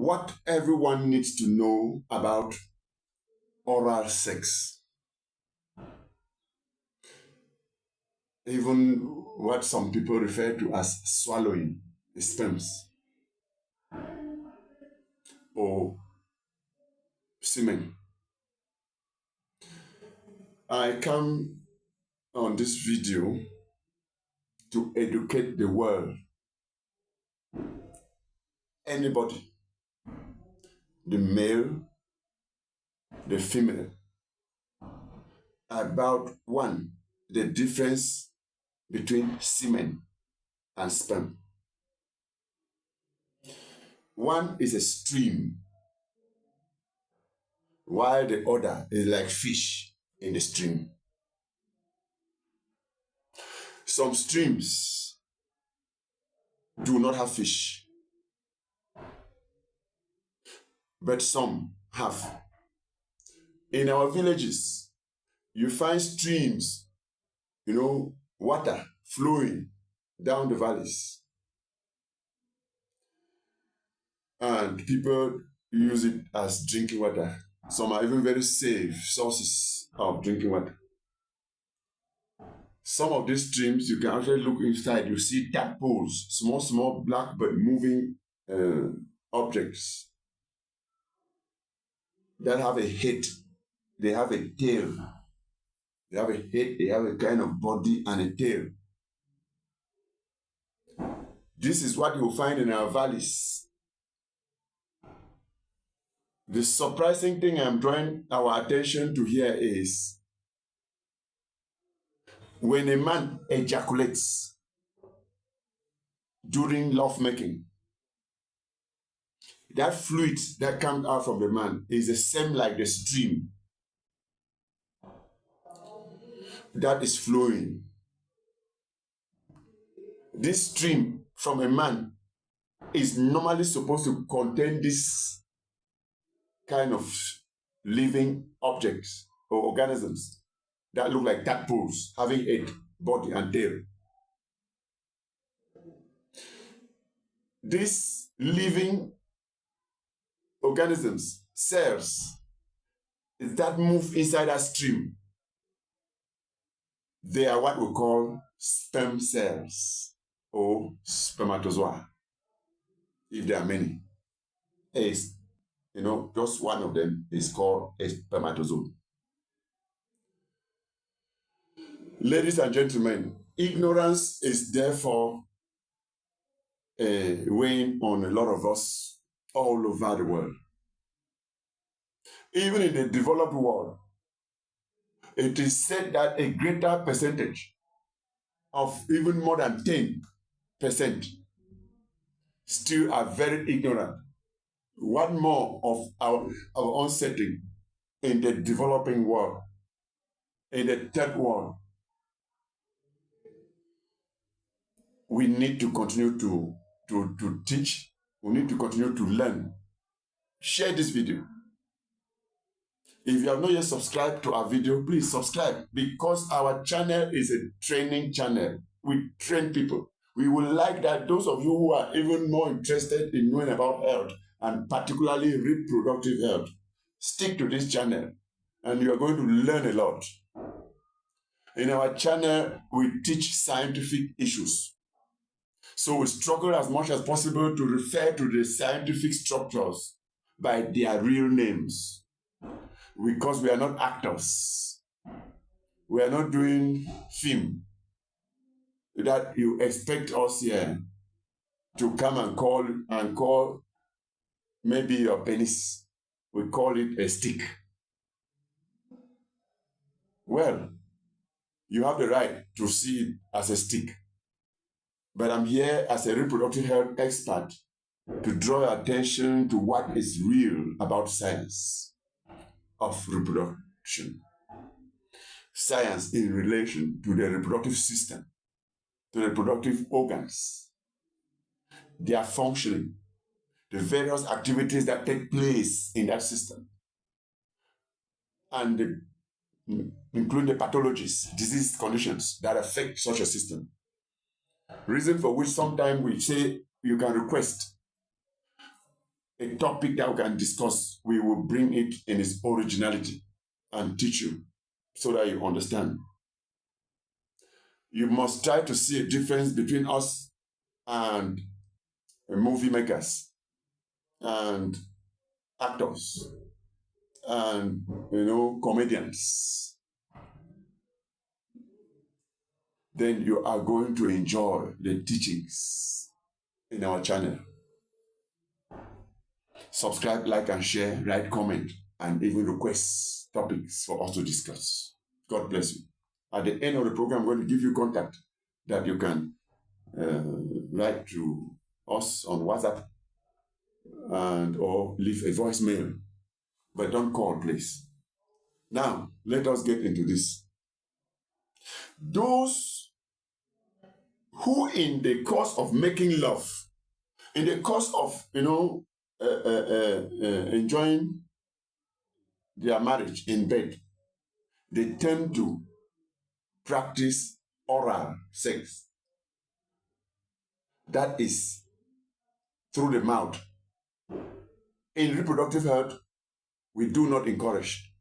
what everyone needs to know about oral sex, even what some people refer to as swallowing sperms or semen. I come on this video to educate the world, anybody, the male, the female, about one, the difference between semen and sperm. One is a stream, while the other is like fish in the stream. Some streams do not have fish, but some have. In our villages, you find streams, water flowing down the valleys. And people use it as drinking water. Some are even very safe sources of drinking water. Some of these streams, you can actually look inside, you see tadpoles, small black but moving objects that have a head, they have a tail. They have a head, they have a kind of body and a tail. This is what you will find in our valleys. The surprising thing I'm drawing our attention to here is when a man ejaculates during lovemaking, that fluid that comes out from the man is the same like the stream that is flowing. This stream from a man is normally supposed to contain this kind of living objects or organisms that look like tadpoles, having head, body, and tail. These living organisms, cells, that move inside that stream, they are what we call sperm cells or spermatozoa, if there are many. Just one of them is called a spermatozoa. Ladies and gentlemen, ignorance is therefore weighing on a lot of us all over the world. Even in the developed world, it is said that a greater percentage of even more than 10% still are very ignorant. What more of our own setting in the developing world, in the third world? We need to continue to teach. We need to continue to learn. Share this video. If you have not yet subscribed to our video, please subscribe, because our channel is a training channel. We train people. We would like that those of you who are even more interested in knowing about health, and particularly reproductive health, stick to this channel and you are going to learn a lot. In our channel, we teach scientific issues. So we struggle as much as possible to refer to the scientific structures by their real names, because we are not actors. We are not doing film that you expect us here to come and call maybe your penis. We call it a stick. Well, you have the right to see it as a stick. But I'm here as a reproductive health expert to draw your attention to what is real about science of reproduction. Science in relation to the reproductive system, to the reproductive organs, their functioning, the various activities that take place in that system, and including the pathologies, disease conditions that affect such a system. Reason for which sometimes we say you can request a topic that we can discuss, we will bring it in its originality and teach you so that you understand. You must try to see a difference between us and movie makers and actors and, comedians. Then you are going to enjoy the teachings in our channel. Subscribe, like, and share, write comment, and even request topics for us to discuss. God bless you. At the end of the program, I'm going to give you contact that you can write to us on WhatsApp and or leave a voicemail. But don't call, please. Now, let us get into this. Those who in the course of making love, in the course of, enjoying their marriage in bed, they tend to practice oral sex. That is through the mouth. In reproductive health, we do not encourage.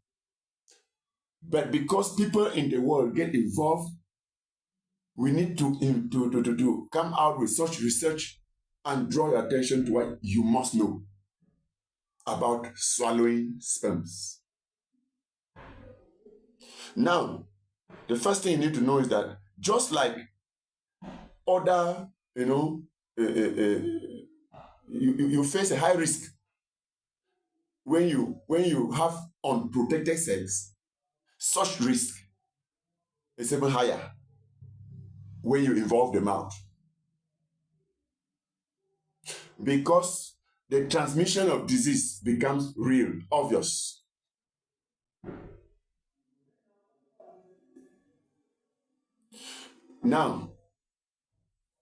But because people in the world get involved, we need to come out with such research and draw your attention to what you must know about swallowing sperms. Now, the first thing you need to know is that just like other, you face a high risk when you have unprotected sex. Such risk is even higher when you involve the mouth, because the transmission of disease becomes real, obvious. Now,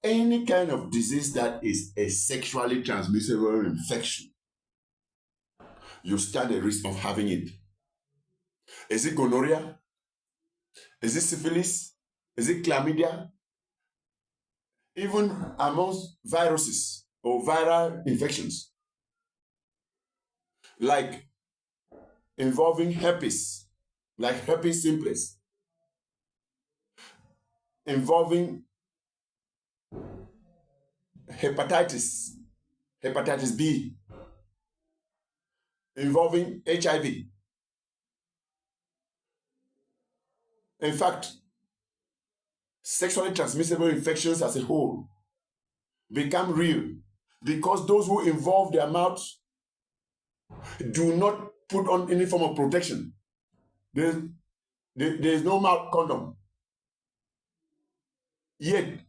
any kind of disease that is a sexually transmissible infection, you stand a risk of having it. Is it gonorrhea? Is it syphilis? Is it chlamydia? Even amongst viruses or viral infections, like involving herpes, like herpes simplex, involving hepatitis B, involving HIV. In fact, sexually transmissible infections as a whole become real because those who involve their mouths do not put on any form of protection. There is no mouth condom. Yet,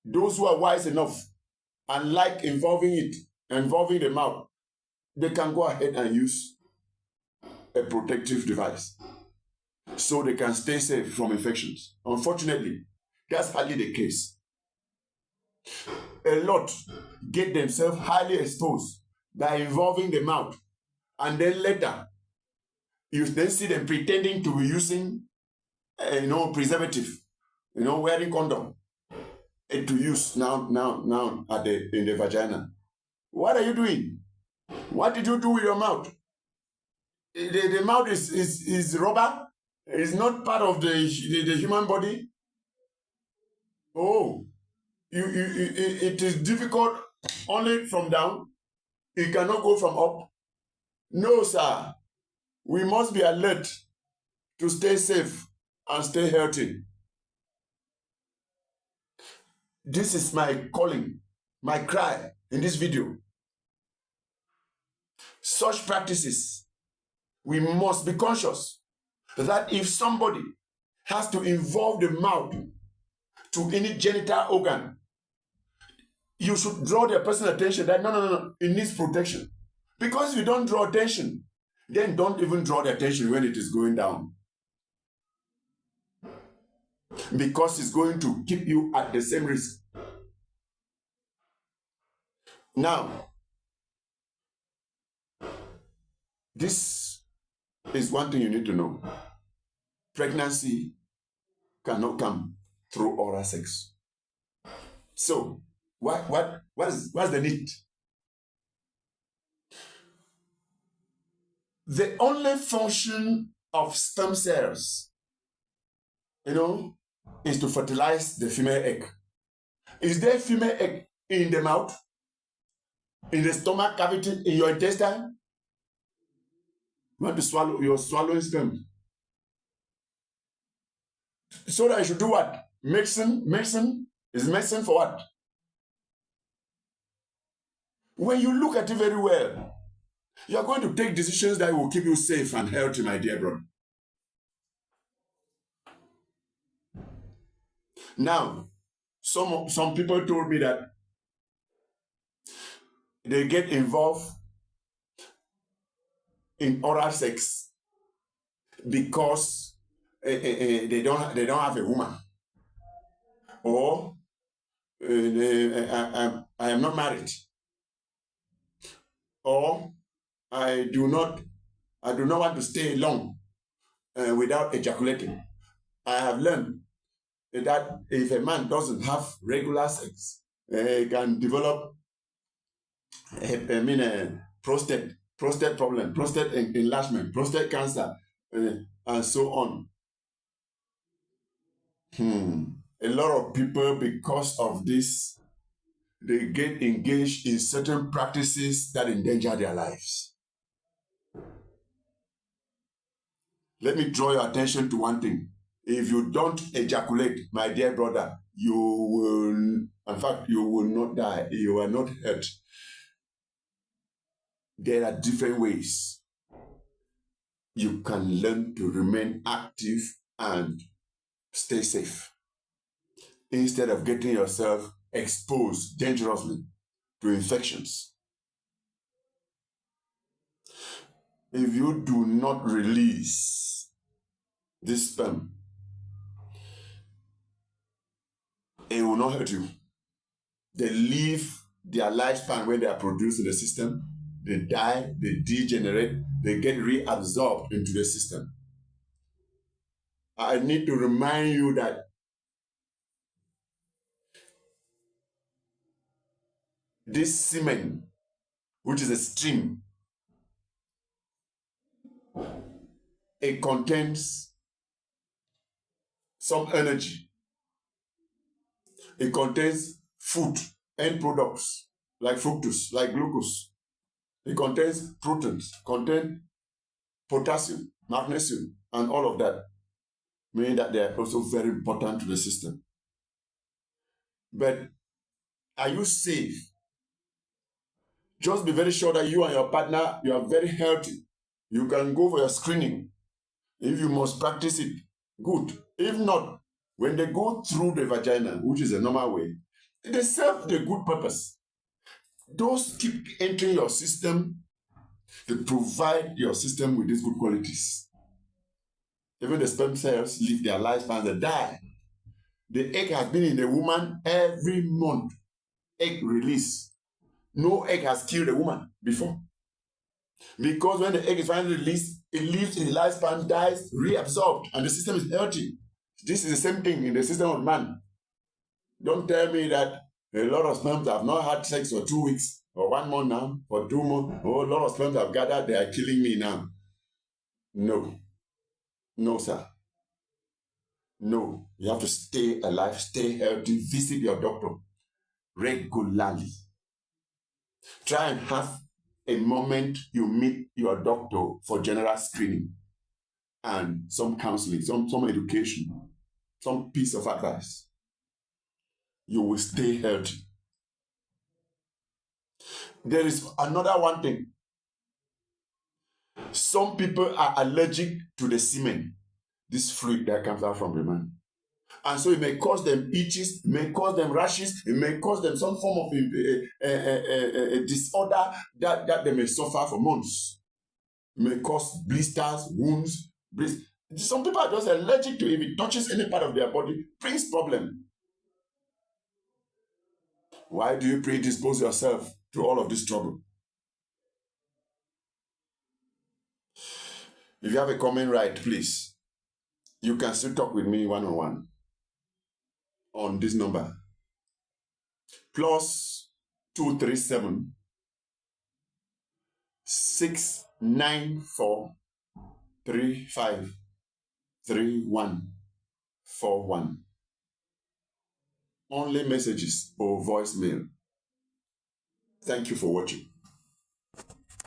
those who are wise enough and like involving the mouth, they can go ahead and use a protective device so they can stay safe from infections. Unfortunately, that's hardly the case. A lot get themselves highly exposed by involving the mouth, and then later you then see them pretending to be using preservative, wearing condom to use now in the vagina. What are you doing? What did you do with your mouth? The mouth is rubber. It's not part of the human body. Oh, it is difficult only from down. It cannot go from up. No, sir. We must be alert to stay safe and stay healthy. This is my calling, my cry in this video. Such practices, we must be conscious that if somebody has to involve the mouth to any genital organ, you should draw their personal attention that no, it needs protection. Because if you don't draw attention, then don't even draw the attention when it is going down. Because it's going to keep you at the same risk. Now, this is one thing you need to know. Pregnancy cannot come through oral sex. So, what's the need? The only function of sperm cells, is to fertilize the female egg. Is there female egg in the mouth, in the stomach cavity, in your intestine? You want to swallow, you're swallowing sperm. So that you should do what? Medicine is medicine for what? When you look at it very well, you are going to take decisions that will keep you safe and healthy, my dear brother. Now, some people told me that they get involved in oral sex because they don't have a woman, or I am not married, or I do not want to stay long without ejaculating. I have learned that if a man doesn't have regular sex, he can develop prostate problem, prostate enlargement, prostate cancer, and so on. A lot of people, because of this, they get engaged in certain practices that endanger their lives. Let me draw your attention to one thing. If you don't ejaculate, my dear brother, you will not die. You are not hurt. There are different ways you can learn to remain active and stay safe, instead of getting yourself exposed dangerously to infections. If you do not release this sperm, it will not hurt you. They live their lifespan when they are produced in the system. They die, they degenerate, they get reabsorbed into the system. I need to remind you that this semen, which is a stream, it contains some energy. It contains food, end products, like fructose, like glucose. It contains proteins, contains potassium, magnesium, and all of that, meaning that they are also very important to the system. But are you safe? Just be very sure that you and your partner, you are very healthy. You can go for your screening. If you must practice it, good. If not, when they go through the vagina, which is a normal way, they serve the good purpose. Those keep entering your system to provide your system with these good qualities. Even the sperm cells live their lifespan, they die. The egg has been in the woman every month. Egg release. No egg has killed a woman before. Because when the egg is finally released, it lives in the lifespan, dies, reabsorbed, and the system is healthy. This is the same thing in the system of man. Don't tell me that a lot of sperms have not had sex for 2 weeks, or 1 month now, for 2 months. Oh, a lot of sperms have gathered, they are killing me now. No. No, sir. No. You have to stay alive, stay healthy, visit your doctor regularly. Try and have a moment you meet your doctor for general screening and some counseling, some education, some piece of advice. You will stay healthy. There is another one thing. Some people are allergic to the semen, this fluid that comes out from the man. And so it may cause them itches, it may cause them rashes, it may cause them some form of disorder that they may suffer for months. It may cause blisters, wounds. Some people are just allergic to it. If it touches any part of their body, brings problem. Why do you predispose yourself to all of this trouble? If you have a comment right, please, you can still talk with me one-on-one on this number. +237 694 353141. Only messages or voicemail. Thank you for watching.